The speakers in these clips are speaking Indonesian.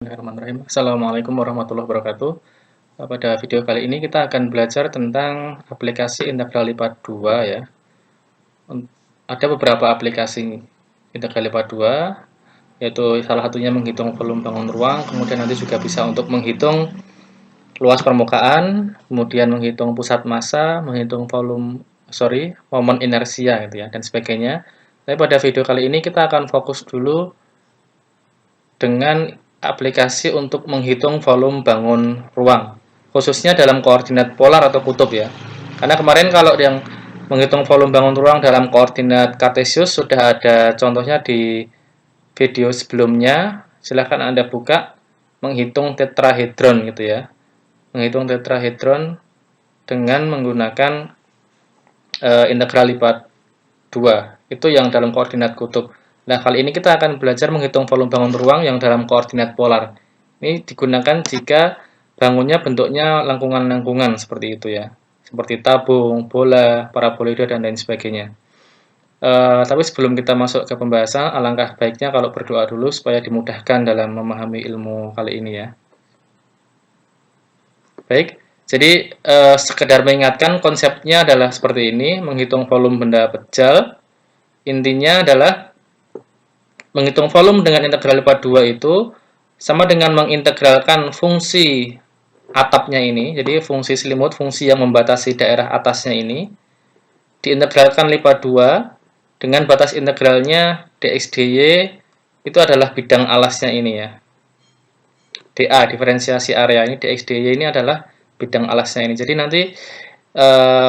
Bismillahirrahmanirrahim. Assalamualaikum warahmatullahi wabarakatuh. Pada video kali ini kita akan belajar tentang aplikasi integral lipat 2 ya. Ada beberapa aplikasi integral lipat 2, yaitu salah satunya menghitung volume bangun ruang, kemudian nanti juga bisa untuk menghitung luas permukaan, kemudian menghitung pusat massa, menghitung momen inersia gitu ya, dan sebagainya. Tapi pada video kali ini kita akan fokus dulu dengan aplikasi untuk menghitung volume bangun ruang, khususnya dalam koordinat polar atau kutub ya. Karena kemarin kalau yang menghitung volume bangun ruang dalam koordinat kartesius sudah ada contohnya di video sebelumnya. Silahkan Anda buka menghitung tetrahedron gitu ya. Menghitung tetrahedron dengan menggunakan integral lipat 2. Itu yang dalam koordinat kutub. Nah, kali ini kita akan belajar menghitung volume bangun ruang yang dalam koordinat polar. Ini digunakan jika bangunnya bentuknya lengkungan-lengkungan seperti itu ya. Seperti tabung, bola, parabolida, dan lain sebagainya. Tapi sebelum kita masuk ke pembahasan, alangkah baiknya kalau berdoa dulu supaya dimudahkan dalam memahami ilmu kali ini ya. Baik, jadi sekedar mengingatkan konsepnya adalah seperti ini, menghitung volume benda pejal. Intinya adalah menghitung volume dengan integral lipat 2 itu sama dengan mengintegralkan fungsi atapnya ini, jadi fungsi selimut, fungsi yang membatasi daerah atasnya ini, diintegralkan lipat 2 dengan batas integralnya dx dy itu adalah bidang alasnya ini ya. dA, diferensiasi area ini, dx dy ini adalah bidang alasnya ini. Jadi nanti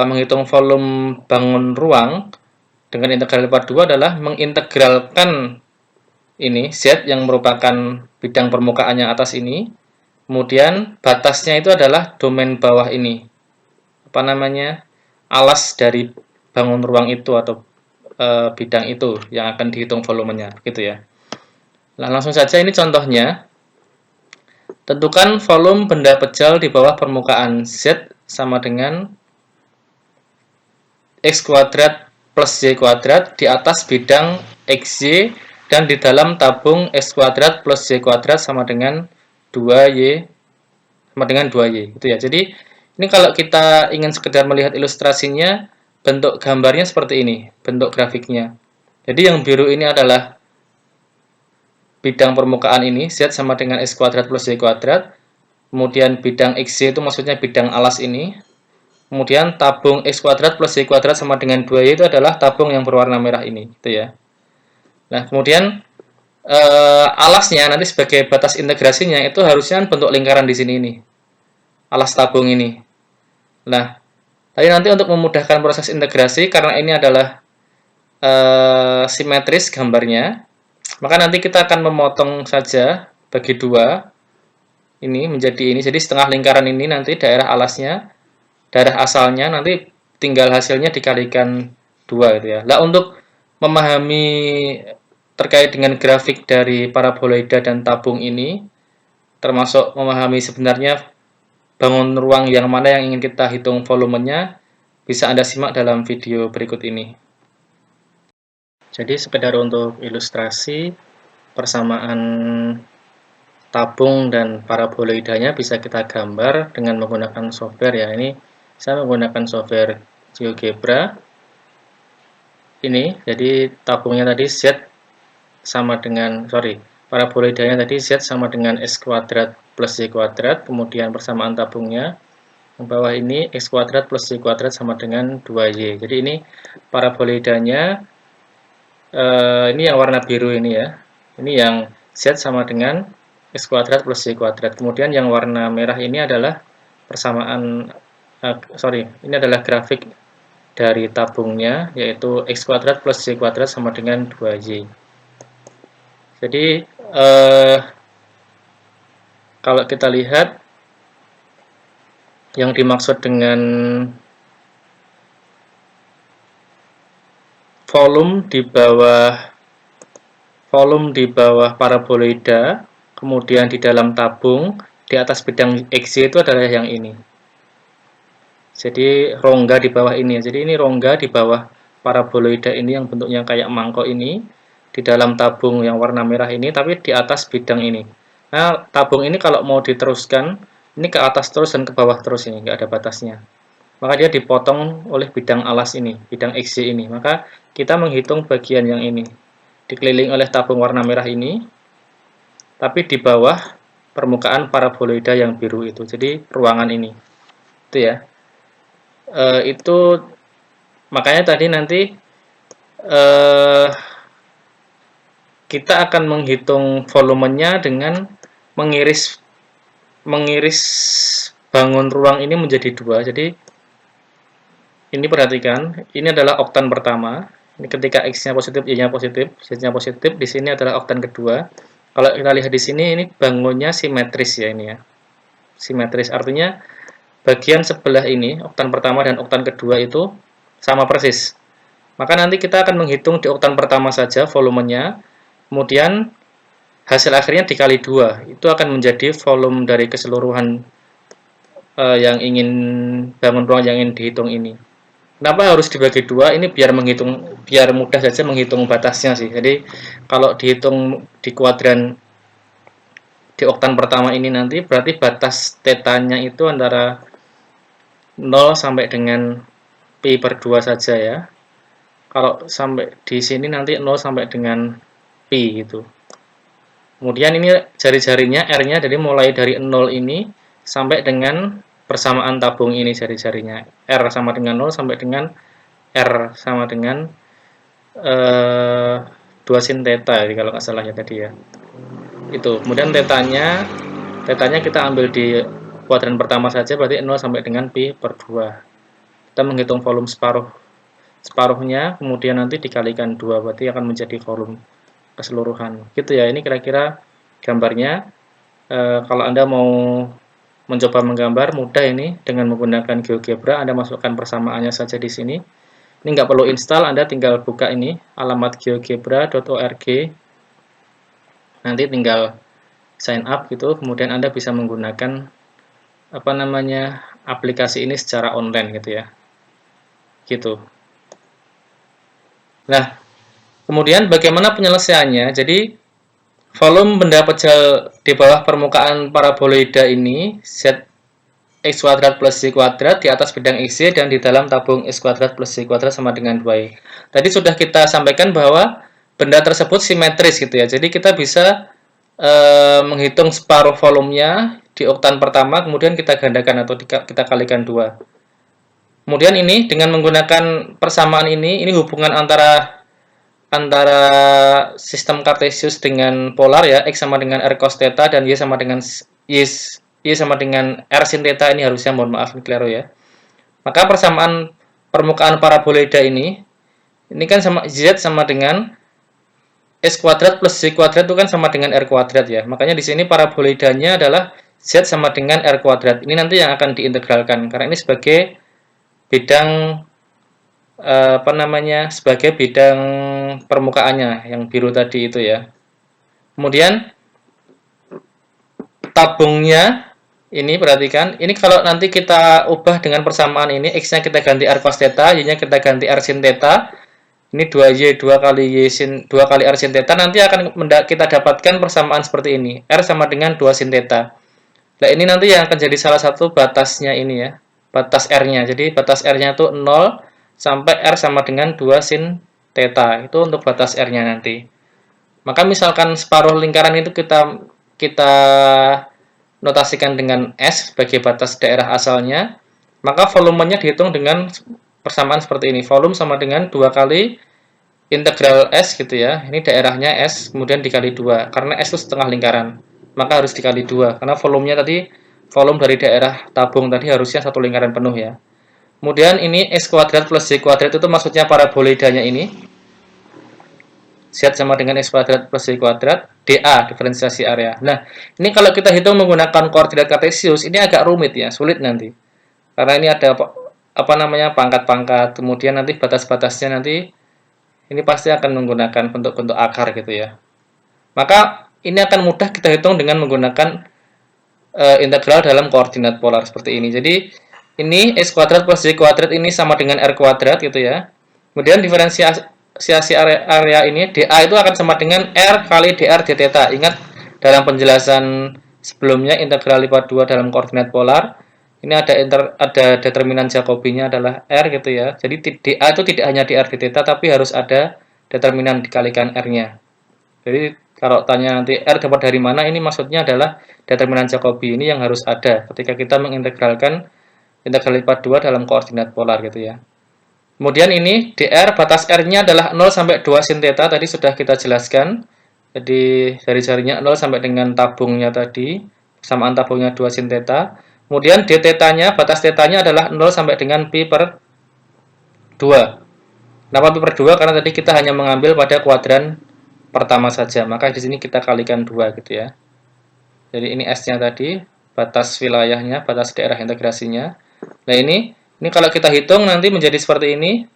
menghitung volume bangun ruang dengan integral lipat 2 adalah mengintegralkan ini Z yang merupakan bidang permukaan yang atas ini, kemudian batasnya itu adalah domain bawah ini, alas dari bangun ruang itu atau bidang itu yang akan dihitung volumenya, gitu ya. Nah, langsung saja ini contohnya. Tentukan volume benda pejal di bawah permukaan Z sama dengan X kuadrat plus Y kuadrat di atas bidang XY dan di dalam tabung X kuadrat plus Y kuadrat sama dengan 2Y itu ya. Jadi ini kalau kita ingin sekedar melihat ilustrasinya, bentuk gambarnya seperti ini, bentuk grafiknya. Jadi yang biru ini adalah bidang permukaan ini, Z sama dengan X kuadrat plus Y kuadrat. Kemudian bidang XY itu maksudnya bidang alas ini. Kemudian tabung X kuadrat plus Y kuadrat sama dengan 2Y itu adalah tabung yang berwarna merah ini, gitu ya. Nah, kemudian alasnya nanti sebagai batas integrasinya itu harusnya bentuk lingkaran di sini ini. Alas tabung ini. Nah, tapi nanti untuk memudahkan proses integrasi karena ini adalah simetris gambarnya, maka nanti kita akan memotong saja bagi dua ini menjadi ini. Jadi setengah lingkaran ini nanti daerah alasnya, daerah asalnya nanti tinggal hasilnya dikalikan 2 gitu ya. Nah, untuk memahami terkait dengan grafik dari paraboloida dan tabung ini, termasuk memahami sebenarnya bangun ruang yang mana yang ingin kita hitung volumenya, bisa Anda simak dalam video berikut ini. Jadi sekedar untuk ilustrasi, persamaan tabung dan paraboloidanya bisa kita gambar dengan menggunakan software ya. Ini saya menggunakan software GeoGebra. Ini, jadi tabungnya tadi Z sama dengan, paraboloidanya tadi Z sama dengan X kuadrat plus Y kuadrat, kemudian persamaan tabungnya, yang bawah ini X kuadrat plus Y kuadrat sama dengan 2Y. Jadi ini paraboloidanya, ini yang warna biru ini ya, ini yang Z sama dengan X kuadrat plus Y kuadrat. Kemudian yang warna merah ini adalah persamaan, ini adalah grafik dari tabungnya, yaitu X kuadrat plus Y kuadrat sama dengan 2Y. Jadi kalau kita lihat yang dimaksud dengan volume di bawah paraboloida, kemudian di dalam tabung, di atas bidang XY itu adalah yang ini. Jadi rongga di bawah ini. Jadi ini rongga di bawah paraboloida ini yang bentuknya kayak mangkok ini, di dalam tabung yang warna merah ini, tapi di atas bidang ini. Nah, tabung ini kalau mau diteruskan, ini ke atas terus dan ke bawah terus ini, nggak ada batasnya. Maka dia dipotong oleh bidang alas ini, bidang XY ini. Maka kita menghitung bagian yang ini, dikelilingi oleh tabung warna merah ini, tapi di bawah permukaan paraboloida yang biru itu. Jadi ruangan ini, itu ya. Itu makanya tadi nanti kita akan menghitung volumenya dengan mengiris bangun ruang ini menjadi dua. Jadi ini perhatikan, ini adalah oktan pertama. Ini ketika X-nya positif, Y-nya positif, Z-nya positif. Di sini adalah oktan kedua. Kalau kita lihat di sini, ini bangunnya simetris ya ini ya. Simetris artinya bagian sebelah ini, oktan pertama dan oktan kedua itu sama persis. Maka nanti kita akan menghitung di oktan pertama saja volumenya, kemudian hasil akhirnya dikali 2. Itu akan menjadi volume dari keseluruhan yang ingin bangun ruang yang ingin dihitung ini. Kenapa harus dibagi 2? Ini biar mudah saja menghitung batasnya sih. Jadi kalau dihitung di kuadran di oktan pertama ini nanti berarti batas tetanya itu antara 0 sampai dengan pi per 2 saja ya. Kalau sampai di sini nanti 0 sampai dengan pi gitu. Kemudian ini jari-jarinya R-nya jadi mulai dari 0 ini sampai dengan persamaan tabung ini jari-jarinya. R sama dengan 0 sampai dengan R sama dengan 2 sin theta jadi kalau nggak salah ya tadi ya. Itu. Kemudian tetanya kita ambil di kuadran pertama saja berarti 0 sampai dengan pi per 2. Kita menghitung volume separuhnya, kemudian nanti dikalikan 2, berarti akan menjadi volume keseluruhan. Gitu ya, ini kira-kira gambarnya. Kalau Anda mau mencoba menggambar, mudah ini dengan menggunakan GeoGebra. Anda masukkan persamaannya saja di sini. Ini nggak perlu install, Anda tinggal buka ini, alamat geogebra.org. Nanti tinggal sign up gitu, kemudian Anda bisa menggunakan aplikasi ini secara online gitu ya. Gitu. Nah, kemudian bagaimana penyelesaiannya? Jadi volume benda pejal di bawah permukaan paraboloida ini Z X kuadrat plus Y kuadrat di atas bidang XY dan di dalam tabung X kuadrat plus Y kuadrat sama dengan 2Y. Tadi sudah kita sampaikan bahwa benda tersebut simetris gitu ya. Jadi kita bisa menghitung separuh volumenya di oktan pertama, kemudian kita gandakan atau kita kalikan 2. Kemudian ini dengan menggunakan persamaan ini hubungan antara sistem Cartesius dengan polar ya, X sama dengan R cos theta dan Y sama dengan R sin theta ini harusnya, mohon maaf ini keliru ya. Maka persamaan permukaan paraboloida ini kan sama Z sama dengan S kuadrat plus Y kuadrat itu kan sama dengan R kuadrat ya. Makanya di sini paraboloidanya adalah Z sama dengan R kuadrat. Ini nanti yang akan diintegralkan karena ini sebagai bidang sebagai bidang permukaannya yang biru tadi itu ya. Kemudian tabungnya ini perhatikan, ini kalau nanti kita ubah dengan persamaan ini, X-nya kita ganti R cos theta, Y-nya kita ganti R sin theta. Ini 2Y 2 kali Y sin 2 kali R sin theta, nanti akan kita dapatkan persamaan seperti ini. R sama dengan 2 sin theta. Nah, ini nanti yang akan jadi salah satu batasnya ini ya. Batas R-nya. Jadi batas R-nya itu 0 sampai R sama dengan 2 sin theta. Itu untuk batas R-nya nanti. Maka misalkan separuh lingkaran itu kita notasikan dengan S sebagai batas daerah asalnya, maka volumenya dihitung dengan persamaan seperti ini. Volume sama dengan 2 kali integral S gitu ya. Ini daerahnya S, kemudian dikali 2. Karena S itu setengah lingkaran, maka harus dikali 2. Karena volumenya tadi, volume dari daerah tabung tadi harusnya satu lingkaran penuh ya. Kemudian ini X kuadrat plus Y kuadrat itu maksudnya paraboloidanya ini. Z sama dengan X kuadrat plus Y kuadrat, dA, diferensiasi area. Nah, ini kalau kita hitung menggunakan koordinat Cartesius, ini agak rumit ya, sulit nanti. Karena ini ada pangkat-pangkat, kemudian nanti batas-batasnya nanti, ini pasti akan menggunakan bentuk-bentuk akar gitu ya. Maka, ini akan mudah kita hitung dengan menggunakan integral dalam koordinat polar seperti ini. Jadi, ini X kuadrat plus Y kuadrat ini sama dengan R kuadrat gitu ya. Kemudian diferensiasi area ini dA itu akan sama dengan R kali dr d theta. Ingat dalam penjelasan sebelumnya integral lipat 2 dalam koordinat polar, ini ada determinan Jacobi-nya adalah R gitu ya. Jadi dA itu tidak hanya dr d theta, tapi harus ada determinan dikalikan R-nya. Jadi kalau tanya nanti R dapat dari mana, ini maksudnya adalah determinan Jacobi ini yang harus ada ketika kita mengintegralkan integral lipat 2 dalam koordinat polar gitu ya. Kemudian ini dr, batas R-nya adalah 0 sampai 2 sin theta, tadi sudah kita jelaskan. Jadi jari-jarinya 0 sampai dengan tabungnya tadi, persamaan tabungnya 2 sin theta. Kemudian d theta-nya, batas theta-nya adalah 0 sampai dengan pi per 2. Kenapa pi per 2? Karena tadi kita hanya mengambil pada kuadran pertama saja, maka di sini kita kalikan 2 gitu ya. Jadi ini S-nya tadi, batas wilayahnya, batas daerah integrasinya. Nah ini kalau kita hitung nanti menjadi seperti ini.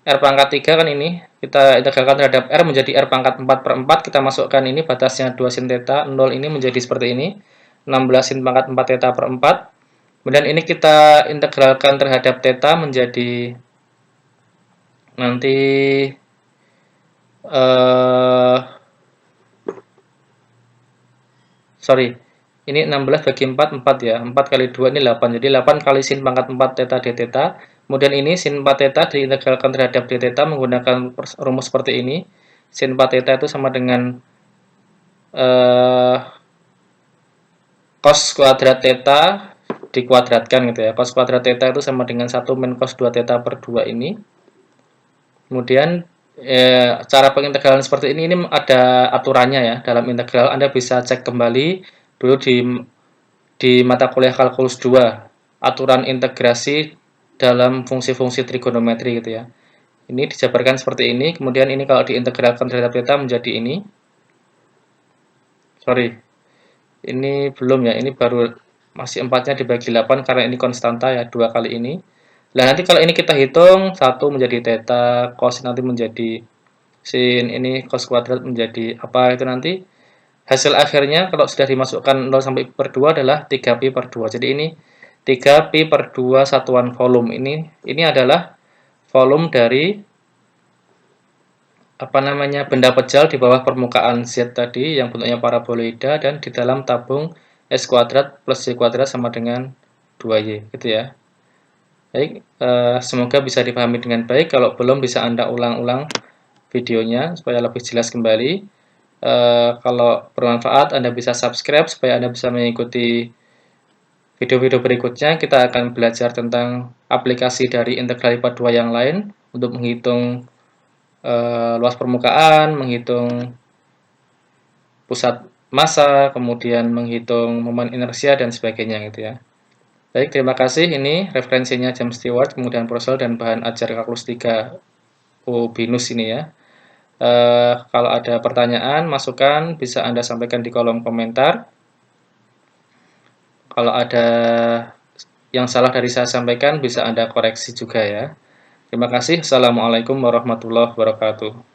R pangkat 3 kan ini, kita integralkan terhadap R menjadi R pangkat 4 per 4, kita masukkan ini batasnya 2 sin theta, 0 ini menjadi seperti ini, 16 sin pangkat 4 theta per 4. Kemudian ini kita integralkan terhadap theta menjadi nanti ini 16 bagi 4, 4 ya, 4 kali 2 ini 8, jadi 8 kali sin pangkat 4 theta d theta. Kemudian ini sin 4 theta diintegralkan terhadap d theta menggunakan rumus seperti ini. Sin 4 theta itu sama dengan cos kuadrat theta dikuadratkan gitu ya. Cos kuadrat theta itu sama dengan 1 min cos 2 theta per 2 ini. Kemudian cara pengintegralan seperti ini ada aturannya ya. Dalam integral Anda bisa cek kembali dulu di mata kuliah kalkulus 2, aturan integrasi dalam fungsi-fungsi trigonometri gitu ya. Ini dijabarkan seperti ini, kemudian ini kalau diintegralkan terhadap theta menjadi ini. Ini belum ya, ini baru masih 4-nya dibagi 8 karena ini konstanta ya, 2 kali ini. Nah, nanti kalau ini kita hitung, 1 menjadi theta, cos nanti menjadi sin, ini cos kuadrat menjadi apa itu nanti. Hasil akhirnya kalau sudah dimasukkan 0 sampai pi per 2 adalah 3pi per 2. Jadi ini 3pi per 2 satuan volume. Ini adalah volume dari benda pejal di bawah permukaan Z tadi yang bentuknya paraboloida dan di dalam tabung S kuadrat plus Y kuadrat sama dengan 2Y gitu ya. Baik, semoga bisa dipahami dengan baik. Kalau belum bisa Anda ulang-ulang videonya supaya lebih jelas kembali. Kalau bermanfaat Anda bisa subscribe supaya Anda bisa mengikuti video-video berikutnya. Kita akan belajar tentang aplikasi dari integral lipat 2 yang lain untuk menghitung luas permukaan, menghitung pusat massa, kemudian menghitung momen inersia dan sebagainya gitu ya. Baik, terima kasih. Ini referensinya James Stewart, kemudian Purcell dan bahan ajar kalkulus 3 UBinus ini ya. Kalau ada pertanyaan, masukan, bisa Anda sampaikan di kolom komentar. Kalau ada yang salah dari saya sampaikan, bisa Anda koreksi juga ya. Terima kasih. Assalamualaikum warahmatullahi wabarakatuh.